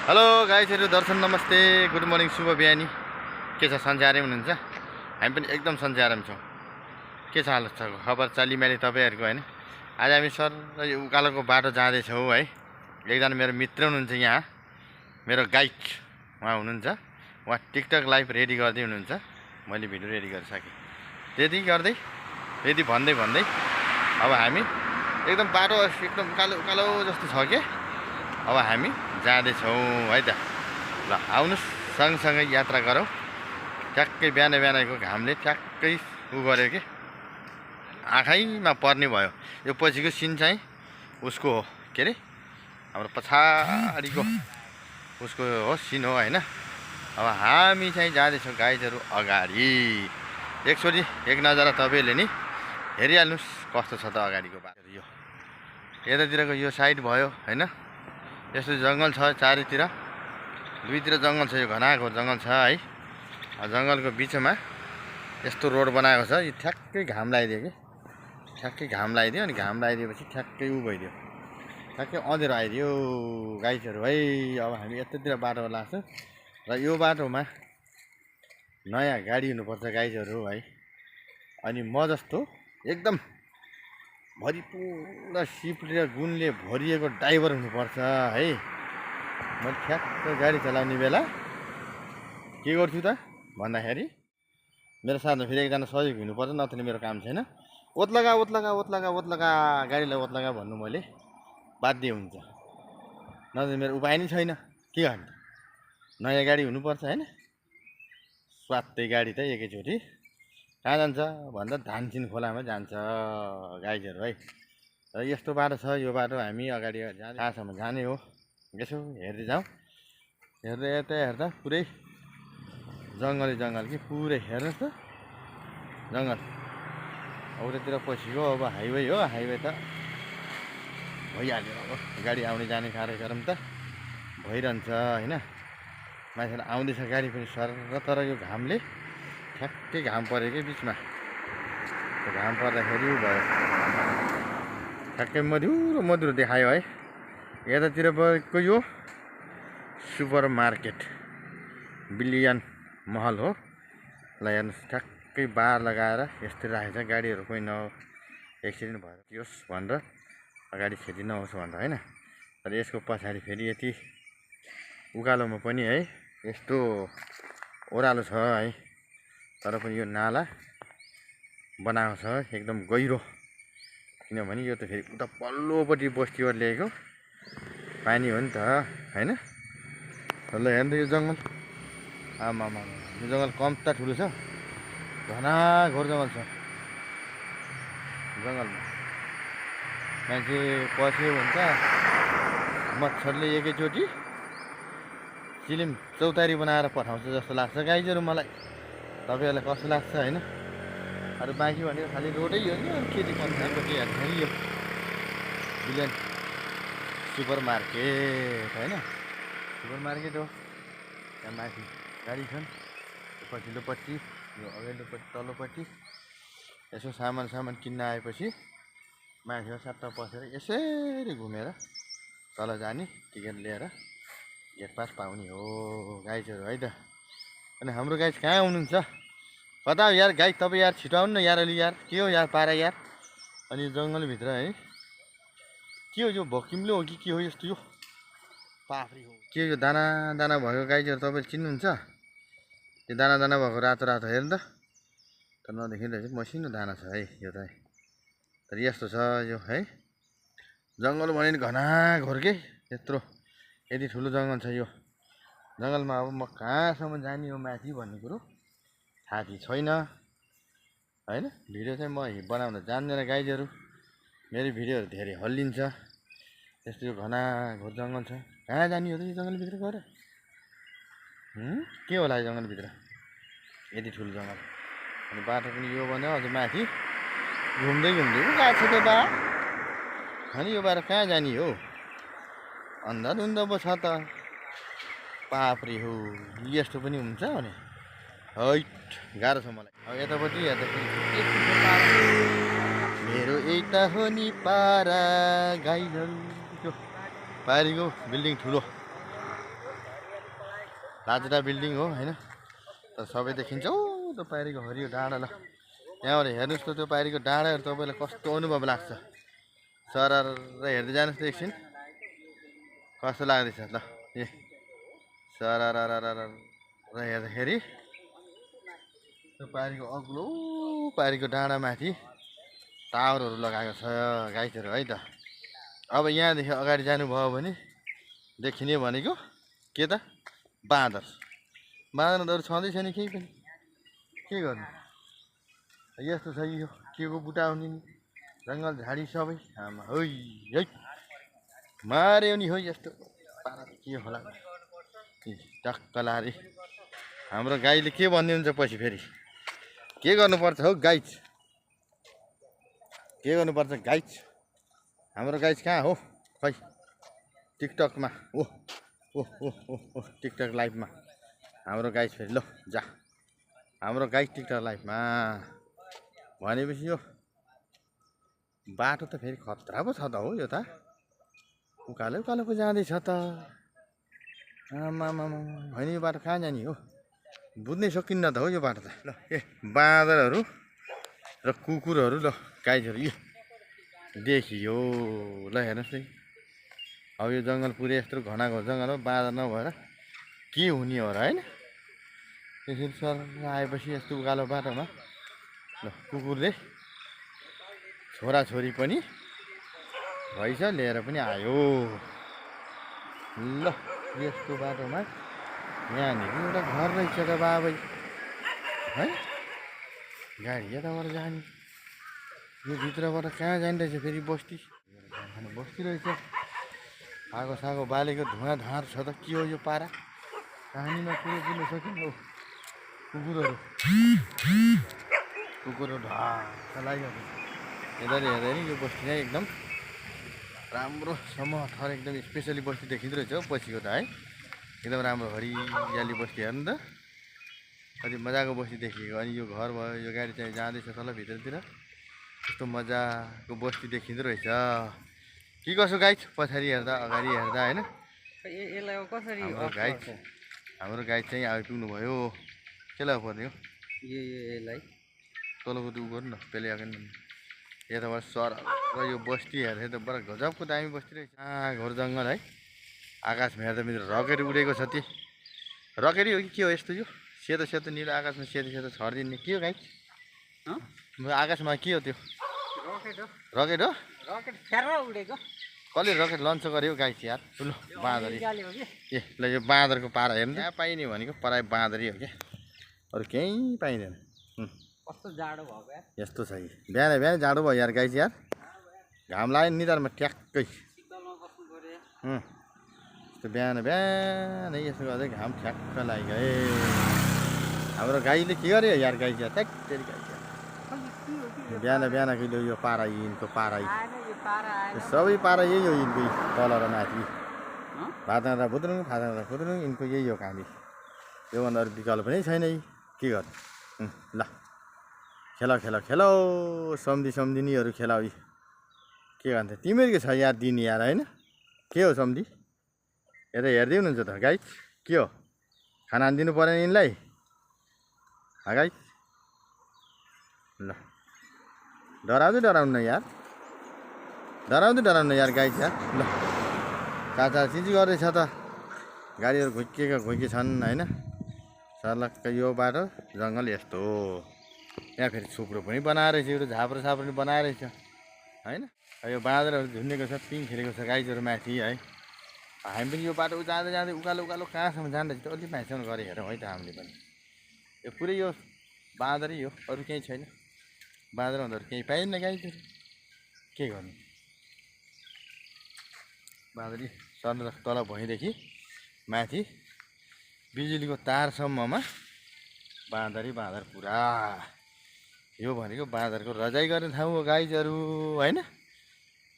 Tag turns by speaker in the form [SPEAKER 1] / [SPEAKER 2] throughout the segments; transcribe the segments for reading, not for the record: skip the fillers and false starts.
[SPEAKER 1] Hello गाइजहरु, दर्शन नमस्ते, good morning, शुभ बिहानी। के छ, सन्चै आराम हुनुहुन्छ? हामी पनि एकदम सन्चै आराम छौँ। के छ हालत छ, खबर चालीमाली तपाईँहरूको होइन? आज हामी सर यो उकालोको बाटो जाँदैछौँ है। एकजना मेरो मित्र हुनुहुन्छ यहाँ, मेरो गाइड उहाँ हुनुहुन्छ। उहाँ टिकटक लाइभ रेडी गर्दै हुनुहुन्छ। मैले भिडियो रेडी गरिसकेँ। त्यति गर्दै त्यति भन्दै भन्दै अब हामी एकदम बाटो एकदम उकालो उकालो जस्तो छ के। अब हामी जाँदैछौँ है त। ल आउनुहोस्, सँगसँगै यात्रा गरौँ। ठ्याक्कै बिहान बिहानको घामले ठ्याक्कै उ गर्यो कि आँखैमा पर्ने भयो। यो पछिको सिन चाहिँ उसको हो, के अरे हाम्रो पछाडिको उसको हो, सिन हो होइन। अब हामी चाहिँ जाँदैछौँ गाइजहरू अगाडि। एकचोटि एक नजर तपाईँले नि हेरिहाल्नुहोस् कस्तो छ त अगाडिको बाटो। यो यतातिरको यो साइड भयो होइन। यस्तो जङ्गल छ चारैतिर, दुईतिर जङ्गल छ, यो घनाघोर जङ्गल छ है। जङ्गलको बिचमा यस्तो रोड बनाएको छ। यो ठ्याक्कै घाम लगाइदियो कि, ठ्याक्कै घाम लगाइदियो। अनि घाम लगाइदिएपछि ठ्याक्कै उ भइदियो, ठ्याक्कै अँध्यारो आइदियो गाइजहरू है। अब हामी यतातिर बाटो लाग्छौँ र यो बाटोमा नयाँ गाडी हुनुपर्छ गाइजहरू है। अनि म जस्तो एकदम भरिपुरा सिफ्ट र गुणले भरिएको ड्राइभर हुनुपर्छ है। म ठ्याक्क गाडी चलाउने बेला के गर्छु त भन्दाखेरि मेरो साथमा फेरि एकजना सहयोग हुनुपर्छ, नत्र मेरो काम छैन। ओत्लगा ओत्लगा ओत्लगा ओत्लगा गाडीलाई ओत्लगा भन्नु मैले बाध्य हुन्छ, नत्र मेरो उपाय नै छैन। के गर्ने, नयाँ गाडी हुनुपर्छ होइन। स्वात्तै गाडी त एकैचोटि कहाँ जान्छ भन्दा धानसिन खोलामा जान्छ गाइजहरू है। र यस्तो बाटो छ, यो बाटो हामी अगाडि कहाँसम्म जाने हो यसो हेर्दै जाउँ। हेर्दै यता हेर्दा पुरै जङ्गलै जङ्गल कि, पुरै हेर्नुहोस् त जङ्गल। उतातिर पछिको अब हाइवे हो, हाइवे त भइहाल्यो। अब गाडी आउने जाने कार्यक्रम त भइरहन्छ होइन। मान्छेहरू आउँदैछ गाडी पनि सर, तर यो घामले ठ्याक्कै घाम पऱ्यो कि बिचमा। घाम पर्दाखेरि भयो, ठ्याक्कै मधुरो मधुरो देखायो है। यतातिर भएको यो सुपर मार्केट बिलियन महल हो। ल हेर्नुहोस्, ठ्याक्कै बार लगाएर यस्तै राखेको छ। गाडीहरू कोही एक्सिडेन्ट भएर होस् भनेर, अगाडि क्षति नहोस् भनेर होइन। तर यसको पछाडि फेरि यति उकालोमा पनि है यस्तो ओह्रालो छ है। तर पनि यो नाला बनाएको छ एकदम गहिरो, किनभने यो त फेरि उता पल्लोपट्टि बस्तीबाट ल्याएको पानी हो नि त होइन। ल हेर्नु त यो जङ्गल, आमामा यो जङ्गल कम्ता ठुलो छ, घनाघोर जङ्गल छ। जङ्गलमा मान्छे पस्यो भने त मच्छरले एकैचोटि चिलिम चौतारी बनाएर पठाउँछ जस्तो लाग्छ गाइजहरू मलाई। तपाईँहरूलाई कस्तो लाग्छ होइन? अरू बाँकी भनेको खालि रोडै हो नि, अरू खेती पन्छापट्टि हेर्छ नि। यो बिलियन सुपर मार्केट होइन, सुपर मार्केट हो। त्यहाँ माथि गाडी छन्, पछिल्लोपट्टि यो अगाडिल्लोपट्टि तल्लोपट्टि। यसो सामान किन्न आएपछि मान्छेहरू सट्ट पसेर यसरी घुमेर तल जाने, टिकट लिएर गेट पास पाउने हो गाइजहरू है त। अनि हाम्रो गाइज कहाँ हुनुहुन्छ? कता हो यार गाइज? तपाईँ यार छिटो आउनु न यार, अलि यार के हो यार पारा यार। अनि जङ्गलभित्र है के हो यो, भकिम्लो हो कि के हो यस्तो? यो पाफ्री हो के यो? दाना दाना भएको गाइजहरू तपाईँले चिन्नुहुन्छ? यो दाना दाना भएको रातो रातो हेर्नु त, तर नदेखिँदैछ, मसिनो दाना छ है यो त। तर यस्तो छ यो है, जङ्गल भने नि घनाघोर के, यत्रो यति ठुलो जङ्गल छ यो जङ्गलमा। अब म कहाँसम्म जाने हो माथि भन्ने कुरो थाहा छैन होइन। भिडियो चाहिँ म बनाउन जान्दैन गाइजहरू, मेरो भिडियोहरू धेरै हल्लिन्छ। यस्तो यो घनाघोर जङ्गल छ, कहाँ जाने हो त यो जङ्गलभित्र गएर? के होला यो जङ्गलभित्र, यति ठुलो जङ्गल। अनि बाटो पनि यो भन्यो, अझ माथि घुम्दै घुम्दै पो गएको छ त बा। अनि यो बाटो कहाँ जाने हो? अन्धाधुन्ध पो छ त, पाप्री हो। यस्तो पनि हुन्छ भने हैट गाह्रो छ मलाई। अब यतापट्टि हेर्दाखेरि मेरो यता हो नि पारा गाइजहरू। त्यो पारीको बिल्डिङ ठुलो, लाजडा बिल्डिङ हो होइन, तर सबै देखिन्छ। ओ त्यो पारीको हरियो डाँडा, ल यहाँबाट हेर्नुहोस् त त्यो पारीको डाँडाहरू तपाईँलाई कस्तो अनुभव लाग्छ। सरर हेर्दै जानुहोस् त एकछिन कस्तो लाग्दैछ ल। ए सरर हेर्दाखेरि त्यो पारीको अग्लो पारीको डाँडामाथि टावरहरू लगाएको छ गाइजहरू है त। अब यहाँदेखि अगाडि जानुभयो भने देखिने भनेको के त बाँदर। बाँदरहरू छँदै छैन केही पनि, के गर्नु। यस्तो छ यो के को बुटा हुने नि, जङ्गल झाडी सबै आमा है मार्यो नि हो। यस्तो पारा के होला टक्क लारे। हाम्रो गाईले के भनिदिनुहुन्छ पछि फेरि के गर्नुपर्छ हौ गाइज, के गर्नुपर्छ गाइज। हाम्रो गाइज कहाँ हो खै, टिकटकमा ओह ओह ओह ओह ओह टिकटक लाइभमा हाम्रो गाइज फेरि। ल जा हाम्रो गाइज टिकटक लाइभमा भनेपछि यो बाटो त फेरि खतरा पो छ त हो। यो त उकालो उकालो पो जाँदैछ त आमामा होइन। यो बाटो कहाँ जाने हो बुझ्नै सकिन्न त हो यो बाटो त। ल ए बाँदरहरू र कुकुरहरू ल गाइजहरू यो देखियो ल हेर्नुहोस् है। अब यो जङ्गल पुरै यत्रो घना जङ्गल हो, बाँदर नभएर के हुने हो र होइन। त्यसरी सर आएपछि यस्तो उकालो बाटोमा ल कुकुरले छोराछोरी पनि रहेछ लिएर पनि आयो। ल यस्तो बाटोमा यहाँनिर एउटा घर रहेछ त बाबै है। गाडी यताबाट जाने, यो भित्रबाट कहाँ जाने रहेछ फेरि बस्ती। बस्ती रहेछ, आगो सागो बालेको धुवा धार छ त के हो यो पारा। कहानीमा पुरै बुझ्न सकिन्न हौ। कुकुरहरू ढाँस लागिरहेको हेर्दाखेरि हेर्दाखेरि यो बस्ती चाहिँ एकदम राम्रोसम्म ठर एकदम स्पेसली बस्ती देखिँदो रहेछ हौ पछिको त है। एकदम राम्रो हरियाली बस्ती हेर्नु त कति मजाको बस्ती देखिएको। अनि यो घर भयो, यो गाडी चाहिँ जाँदैछ तल भित्रतिर, यस्तो मजाको बस्ती देखिँदो रहेछ। के कसो गाइज पछाडि हेर्दा अगाडि हेर्दा होइन। हाम्रो गाइड चाहिँ आइपुग्नु भयो। केलाई पर्ने हो यसलाई तलको त उ गर्नु न पेले आएको यताबाट सर र यो बस्ती हेर्दै त बडा गजबको दामी बस्ती रहेछ। घोर जङ्गल है। आकाशमा हेर्दा मेरो रकेट उडेको छ। ती रकेट हो कि के हो यस्तो यो सेतो सेतो निलो आकाशमा सेतो सेतो छरिदिने के हो गाइज। आकाशमा के हो त्यो रकेट हो। कसले रकेट लन्च गर्यो गाइज यार। ठुलो बाँदरी ए ल यो बाँदरको पारा हेर्नु त्यहाँ पाइने भनेको प्राय बाँदरी हो क्या, अरू केही पाइँदैन।
[SPEAKER 2] कस्तो जाडो भएको यार,
[SPEAKER 1] यस्तो छ कि बिहान बिहान जाडो भयो यार गाइज यार। घाम लाग्यो निधारमा ट्याक्कै। यस्तो बिहान बिहान यसो गर्दै घाम ठ्याक्क लागिगयो। हाम्रो गाईले के गर्यो यार गाइज यार। ट्याक्कै गाई बिहान बिहान कहिले यो पारा यिनको पारा सबै पारा यही हो यिनको तल र माथि। भात खाँदा फुद्रुङ भात खाँदा फुद्रुङ यिनको यही हो कामी। योभन्दा अरू विकल्प नै छैन। के गर्नु ल खेल खेल खेलौ सम्झिनीहरू खेलाउ। के भन्छ तिमीहरूको छ यार दिन यार होइन। के हो सम्झी यता हेर्दै हुनुहुन्छ त गाइज। के हो खाना दिनु परेन यिनलाई गाइज। ल डराउँदै यार, डराउँदै यार गाइज यार। ल चाचा चिजी गर्दैछ त गाडीहरू घुइके छन् होइन। सर्लक्क यो बाटो जङ्गल यस्तो हो। यहाँ फेरि छुप्रो पनि बनाएर रहेछ, एउटा झाप्रो साप्रो पनि बनाएर रहेछ होइन। यो बाँदरहरू झुन्डेको छ, पिङ खेलेको छ गाइजहरू माथि है। हामी पनि यो बाटो जाँदै जाँदै उकालो उकालो कहाँसम्म जाँदैछ त अलिक माथिसम्म गएर हेरौँ है त हामीले पनि। यो पुरै यो बाँदरै हो, अरू केही छैन। बाँदरभन्दा केही पाइन्न गाइजहरू, के गर्नु। बाँदरी सर्न तल भुइँदेखि माथि बिजुलीको तारसम्ममा बाँदर पुरा। यो भनेको बाँदरको रजाइ गर्ने ठाउँ हो गाइजहरू होइन।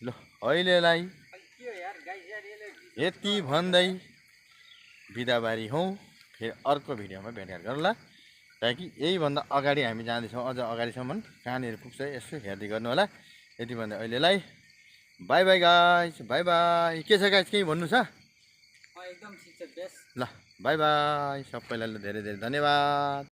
[SPEAKER 1] ल अहिलेलाई यति भन्दै बिदाबारी हौँ। फेरि अर्को भिडियोमा भेटघाट गरौँला। ताकि यहीभन्दा अगाडि हामी जाँदैछौँ, अझ अगाडिसम्म कहाँनिर पुग्छ यसो हेर्दै गर्नु होला। यति भन्दा अहिलेलाई by by guys, by by. के छ गाइज केही भन्नु छ?
[SPEAKER 2] एकदम ठिक छ बेस्ट
[SPEAKER 1] ल बाई बाई सबैलाई ल धेरै धेरै धन्यवाद।